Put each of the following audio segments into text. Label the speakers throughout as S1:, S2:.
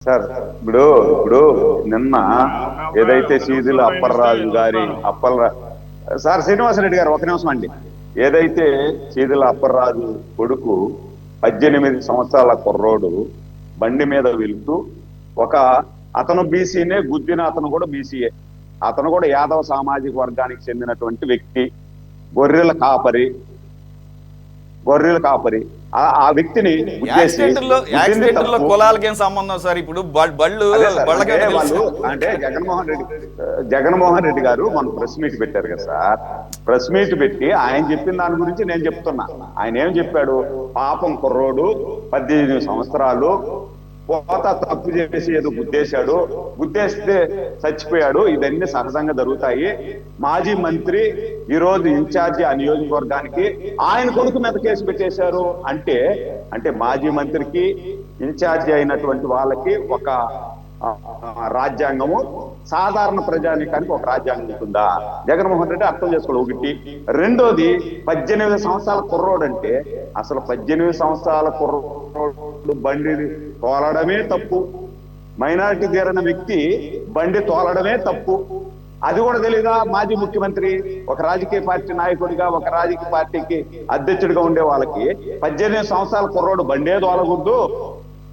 S1: Sir ఇప్పుడు ఇప్పుడు నిన్న ఏదైతే సీదిల అప్పలరాజు గారి సార్ శ్రీనివాసరెడ్డి గారు ఒక నిమిషం అండి. ఏదైతే సీదిల అప్పలరాజు కొడుకు 18 సంవత్సరాల కుర్రోడు బండి మీద వెళుతూ ఒక అతను బీసీనే గుద్దిన అతను కూడా బీసీఏ, అతను కూడా యాదవ సామాజిక వర్గానికి చెందినటువంటి వ్యక్తి, గొర్రెల కాపరి ఆ వ్యక్తిని
S2: కులాలకి ఏం సంబంధం సార్? ఇప్పుడు బళ్ళు
S1: అంటే జగన్మోహన్ రెడ్డి గారు మన ప్రెస్ మీట్ పెట్టారు కదా సార్. ప్రెస్ మీట్ పెట్టి ఆయన చెప్పిన దాని గురించి నేను చెప్తున్నా. ఆయన ఏం చెప్పాడు? పాపం కుర్రోడు 18 సంవత్సరాలు పోత తప్పు చేసి ఏదో గుద్దేస్తే చచ్చిపోయాడు. ఇవన్నీ సహజంగా జరుగుతాయి. మాజీ మంత్రి ఈ రోజు ఇన్ఛార్జి ఆ నియోజకవర్గానికి ఆయన కొడుకు మీద కేసు పెట్టేశారు అంటే మాజీ మంత్రికి ఇన్ఛార్జి అయినటువంటి వాళ్ళకి ఒక రాజ్యాంగము, సాధారణ ప్రజానీకానికి ఒక రాజ్యాంగం ఉంటుందా? జగన్మోహన్ రెడ్డి అర్థం చేసుకోవాలి. ఒకటి. రెండోది, 18 సంవత్సరాల కుర్రోడు అంటే అసలు 18 సంవత్సరాల కుర్రోడు బండి తోలడమే తప్పు. మైనారిటీ తీరిన వ్యక్తి బండి తోలడమే తప్పు. అది కూడా తెలీదా మాజీ ముఖ్యమంత్రి? ఒక రాజకీయ పార్టీ నాయకుడిగా, ఒక రాజకీయ పార్టీకి అధ్యక్షుడిగా ఉండే వాళ్ళకి 18 సంవత్సరాల కుర్రోడు బండే తోలకూడదు.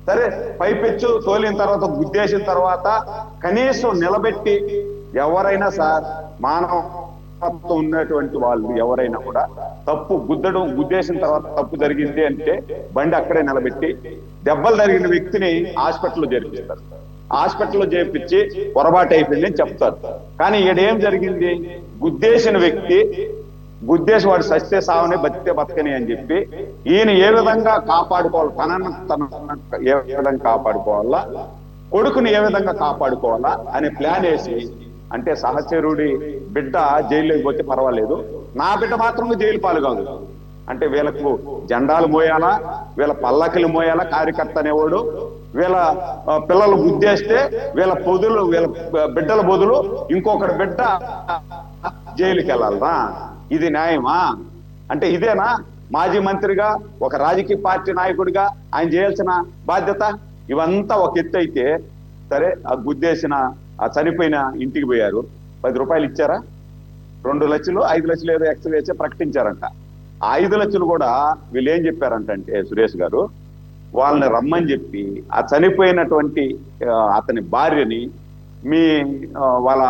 S1: సరే, పైపెచ్చు తోలిన తర్వాత గుద్దేసిన తర్వాత కనీసం నిలబెట్టి ఎవరైనా సార్ మానవత్వం ఉన్నటువంటి వాళ్ళు ఎవరైనా కూడా తప్పు గుద్దేసిన తర్వాత తప్పు జరిగింది అంటే బండి అక్కడే నిలబెట్టి దెబ్బలు జరిగిన వ్యక్తిని హాస్పిటల్లో చేర్పిస్తారు. హాస్పిటల్లో చేర్పించి పొరపాటు అయిపోయింది అని చెప్తారు. కానీ ఈడేం జరిగింది? గుద్దేసిన వ్యక్తి గుద్దేసి వాడు సస్తే సావని, బతికే బతకని అని చెప్పి ఈయన ఏ విధంగా కాపాడుకోవాలి, తన ఏ విధంగా కాపాడుకోవాలా, కొడుకుని ఏ విధంగా కాపాడుకోవాలా అనే ప్లాన్ వేసి, అంటే సహచరుడి బిడ్డ జైల్లోకి పోతే పర్వాలేదు, నా బిడ్డ మాత్రం జైలు పాలు కాదు అంటే వీళ్ళకు జెండాలు మోయాలా, వీళ్ళ పల్లకిలు మోయాలా కార్యకర్త అనేవాడు, వీళ్ళ పిల్లలు గుద్దేస్తే వీళ్ళ బిడ్డల బదులు ఇంకొకటి బిడ్డ జైలుకి వెళ్ళాలరా? ఇది న్యాయమా? అంటే ఇదేనా మాజీ మంత్రిగా, ఒక రాజకీయ పార్టీ నాయకుడిగా ఆయన చేయాల్సిన బాధ్యత? ఇవంతా ఒక ఎత్తు అయితే సరే, ఆ గుద్దేసిన ఆ చనిపోయిన ఇంటికి పోయారు, 10 రూపాయలు ఇచ్చారా? 2 లక్షలు 5 లక్షలు ఏదో ఎక్స్ వేసే ప్రకటించారంట. ఆ 5 లక్షలు కూడా వీళ్ళు ఏం చెప్పారంటే సురేష్ గారు, వాళ్ళని రమ్మని చెప్పి ఆ చనిపోయినటువంటి అతని భార్యని వాళ్ళ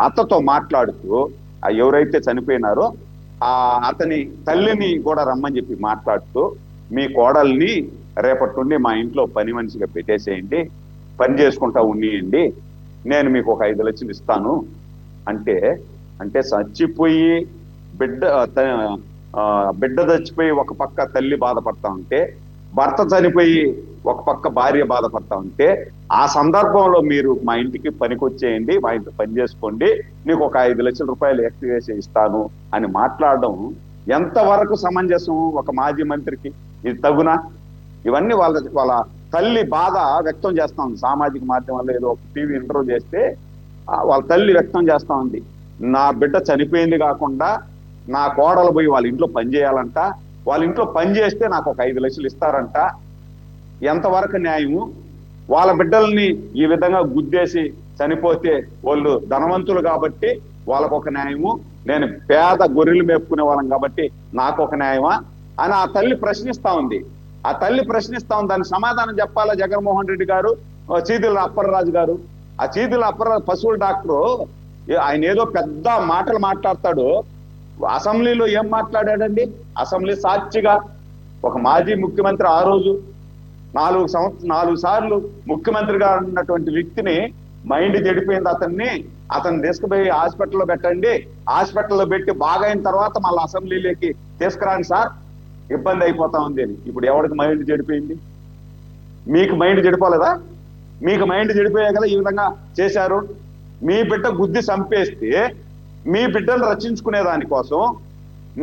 S1: అత్తతో మాట్లాడుతూ, ఎవరైతే చనిపోయినారో అతని తల్లిని కూడా రమ్మని చెప్పి మాట్లాడుతూ, మీ కోడల్ని రేపటి నుండి మా ఇంట్లో పని మనిషిగా పెట్టేసేయండి, పని చేసుకుంటా ఉన్నియండి, నేను మీకు ఒక 5 లక్షలు ఇస్తాను అంటే చచ్చిపోయి బిడ్డ చచ్చిపోయి ఒక పక్క తల్లి బాధపడతా ఉంటే, భర్త చనిపోయి ఒక పక్క భార్య బాధపడతా ఉంటే, ఆ సందర్భంలో మీరు మా ఇంటికి పనికొచ్చేయండి, మా ఇంట్లో పని చేసుకోండి, నీకు ఒక 5 లక్షల రూపాయలు వేసి ఇస్తాను అని మాట్లాడడం ఎంతవరకు సమంజసం ఒక మాజీ మంత్రికి? ఇది తగునా? ఇవన్నీ వాళ్ళ తల్లి బాధ వ్యక్తం చేస్తా ఉంది సామాజిక మాధ్యమాల్లో. ఏదో ఒక టీవీ ఇంటర్వ్యూ చేస్తే వాళ్ళ తల్లి వ్యక్తం చేస్తా ఉంది, నా బిడ్డ చనిపోయింది కాకుండా నా కోడలు పోయి వాళ్ళ ఇంట్లో పని చేయాలంట, వాళ్ళ ఇంట్లో పని చేస్తే నాకు ఒక 5 లక్షలు ఇస్తారంట. ఎంతవరకు న్యాయము? వాళ్ళ బిడ్డల్ని ఈ విధంగా గుద్దేసి చనిపోతే వాళ్ళు ధనవంతులు కాబట్టి వాళ్ళకు ఒక న్యాయము, నేను పేద గొర్రెలు మేపుకునే వాళ్ళం కాబట్టి నాకు ఒక న్యాయమా అని ఆ తల్లి ప్రశ్నిస్తా ఉంది. దానికి సమాధానం చెప్పాలా జగన్మోహన్ రెడ్డి గారు, చీదిల అప్పలరాజు గారు. ఆ చీదిల అప్పలరాజు పశువుల డాక్టరు, ఆయన ఏదో పెద్ద మాటలు మాట్లాడతాడు. అసెంబ్లీలో ఏం మాట్లాడాడండి? అసెంబ్లీ సాక్షిగా ఒక మాజీ ముఖ్యమంత్రి, ఆ రోజు 4 సార్లు ముఖ్యమంత్రిగా ఉన్నటువంటి వ్యక్తిని మైండ్ చెడిపోయింది అతన్ని తీసుకుపోయి హాస్పిటల్లో పెట్టండి, హాస్పిటల్లో పెట్టి బాగైన తర్వాత మళ్ళీ అసెంబ్లీలోకి తీసుకురాండి సార్, ఇబ్బంది అయిపోతా ఉంది అని. ఇప్పుడు ఎవరికి మైండ్ చెడిపోయింది? మీకు మైండ్ చెడిపోలేదా? మీకు మైండ్ చెడిపోయే కదా ఈ విధంగా చేశారు. మీ బిడ్డ గుద్ది చంపేస్తే మీ బిడ్డను రక్షించుకునే దానికోసం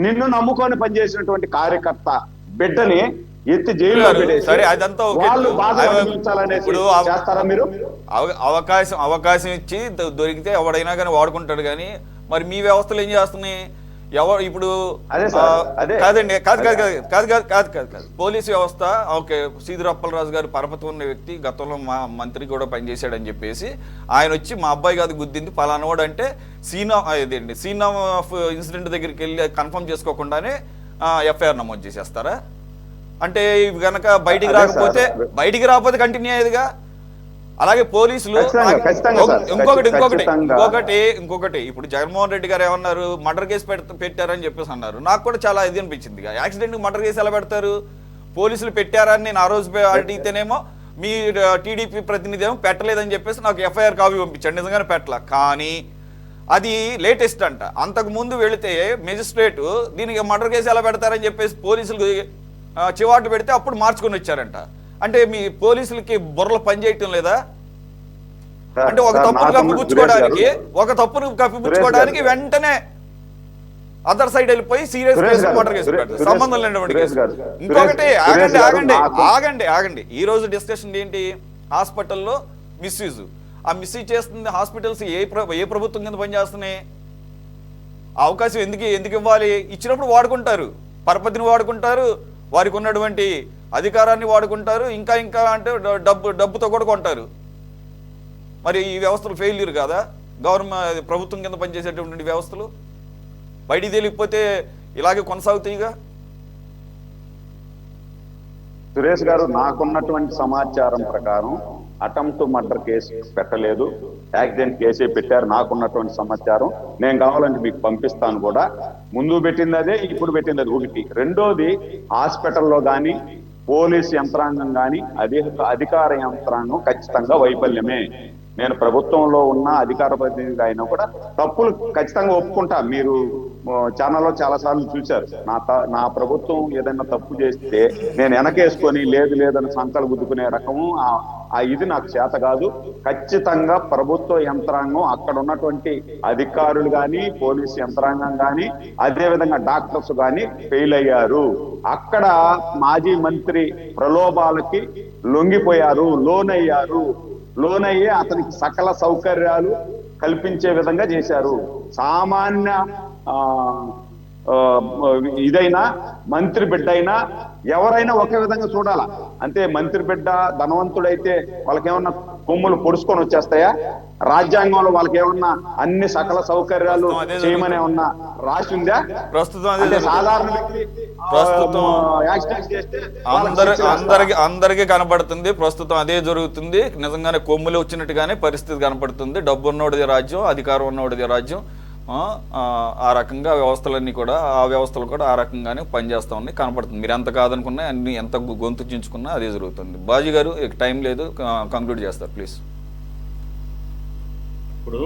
S1: నిన్ను నమ్ముకొని పనిచేసినటువంటి కార్యకర్త బిడ్డని ఎత్తి జైల్లో పెట్టేసి వాళ్ళు బాధ అనుభవించాలనేసి చేస్తారా మీరు?
S2: అవకాశం ఇచ్చి దొరికితే ఎవడైనా కానీ వాడుకుంటాడు. కానీ మరి మీ వ్యవస్థలు ఏం చేస్తున్నాయి? ఎవరు ఇప్పుడు
S1: అదే సార్, అదే.
S2: కాదండి, కాదు. పోలీసు వ్యవస్థ ఓకే, సీదిరి అప్పలరాజు గారు పరపతి ఉన్న వ్యక్తి, గతంలో మా మంత్రి కూడా పనిచేశాడని చెప్పేసి ఆయన వచ్చి మా అబ్బాయి కాదు గుద్దింది పలానోడు అంటే సీన్ ఆఫ్ ఇన్సిడెంట్ దగ్గరికి వెళ్ళి కన్ఫర్మ్ చేసుకోకుండానే ఎఫ్ఐఆర్ నమోదు చేసేస్తారా? అంటే ఇవి కనుక బయటికి రాకపోతే కంటిన్యూ అయ్యేదిగా. అలాగే పోలీసులు ఇంకొకటి ఇప్పుడు జగన్మోహన్ రెడ్డి గారు ఏమన్నారు, మర్డర్ కేసు పెట్టారని చెప్పేసి అన్నారు. నాకు కూడా చాలా ఇది అనిపించింది, యాక్సిడెంట్ మర్డర్ కేసు ఎలా పెడతారు? పోలీసులు పెట్టారని నేను ఆ రోజు అడిగితేనేమో మీ టీడీపీ ప్రతినిధి ఏమో పెట్టలేదని చెప్పేసి నాకు ఎఫ్ఐఆర్ కాపీ పంపించాడు, నిజంగానే పెట్టలా. కానీ అది లేటెస్ట్ అంట. అంతకు ముందు వెళితే మెజిస్ట్రేటు దీనికి మర్డర్ కేసు ఎలా పెడతారని చెప్పేసి పోలీసులు చివాట్లు పెడితే అప్పుడు మార్చుకొని వచ్చారంట. అంటే మీ పోలీసులకి బుర్రలు పనిచేయటం లేదా? అంటే ఒక తప్పును కప్పిపుచ్చుకోవడానికి వెంటనే అదర్ సైడ్ వెళ్ళిపోయి సీరియస్ కేసు మర్డర్ కేసు పెడతారు, సంబంధం లేనటువంటి కేసు. ఇంకొకటి ఆగండి. ఈ రోజు డిస్కషన్ ఏంటి? హాస్పిటల్లో మిస్యూజ్. ఆ మిస్యూజ్ చేస్తుంది హాస్పిటల్స్ ఏ ప్రభుత్వం కింద పనిచేస్తున్నాయి? ఆ అవకాశం ఎందుకు ఇవ్వాలి? ఇచ్చినప్పుడు వాడుకుంటారు, పరపతిని వాడుకుంటారు, వారికి ఉన్నటువంటి అధికారాన్ని వాడుకుంటారు, ఇంకా అంటే డబ్బుతో కూడా కొంటారు. మరి ఈ వ్యవస్థలు ఫెయిల్యూర్ కాదా? ప్రభుత్వం కింద పనిచేసేటువంటి వ్యవస్థలు బయటికి తెలియకపోతే ఇలాగే కొనసాగుతాయిగా.
S1: సురేష్ గారు, నాకున్నటువంటి సమాచారం ప్రకారం అటెంప్ట్ మర్డర్ కేసు పెట్టలేదు, యాక్సిడెంట్ కేసే పెట్టారు. నాకున్నటువంటి సమాచారం నేను కావాలంటే మీకు పంపిస్తాను కూడా. ముందు పెట్టింది అదే, ఇప్పుడు పెట్టింది అది. ఒకటి. రెండోది, హాస్పిటల్లో కానీ పోలీసు యంత్రాంగం కానీ అధికార యంత్రాంగం ఖచ్చితంగా వైఫల్యమే. నేను ప్రభుత్వంలో ఉన్న అధికార ప్రతినిధిగా అయినా కూడా తప్పులు ఖచ్చితంగా ఒప్పుకుంటా. మీరు ఛానల్లో చాలా సార్లు చూశారు, నా ప్రభుత్వం ఏదైనా తప్పు చేస్తే నేను వెనకేసుకొని లేదని సంకలు గుద్దుకునే రకము ఇది నాకు చేత కాదు. ఖచ్చితంగా ప్రభుత్వ యంత్రాంగం, అక్కడ ఉన్నటువంటి అధికారులు కానీ పోలీసు యంత్రాంగం కానీ అదేవిధంగా డాక్టర్స్ కానీ ఫెయిల్ అయ్యారు. అక్కడ మాజీ మంత్రి ప్రలోభాలకి లొంగిపోయారు, లోనయ్యే అతనికి సకల సౌకర్యాలు కల్పించే విధంగా చేశారు. సామాన్య ఇదైనా మంత్రి బిడ్డ అయినా ఎవరైనా ఒకే విధంగా చూడాలా. అంతే, మంత్రి బిడ్డ ధనవంతుడైతే వాళ్ళకేమన్నా కొమ్ములు పొడుచుకొని వచ్చేస్తాయా? రాజ్యాంగంలో వాళ్ళకి ఏమన్నా అన్ని సకల సౌకర్యాలు చేయమని ఏమన్నా రాసి ఉందా?
S2: ప్రస్తుతం
S1: సాధారణ వ్యక్తి
S2: అందరికీ కనబడుతుంది. ప్రస్తుతం అదే జరుగుతుంది. నిజంగానే కొమ్ములు వచ్చినట్టుగానే పరిస్థితి కనపడుతుంది. డబ్బు ఉన్నోడిది రాజ్యం, అధికారం ఉన్నోడిది రాజ్యం. ఆ రకంగా వ్యవస్థలన్నీ కూడా ఆ వ్యవస్థలు కూడా ఆ రకంగానే పనిచేస్తూ ఉన్నాయి, కనపడుతుంది. మీరు ఎంత కాదనుకున్నా అన్ని ఎంత గొంతు చించుకున్నా అదే జరుగుతుంది. బాజీ గారు టైం లేదు, కంక్లూడ్ చేస్తారు ప్లీజ్.
S3: ఇప్పుడు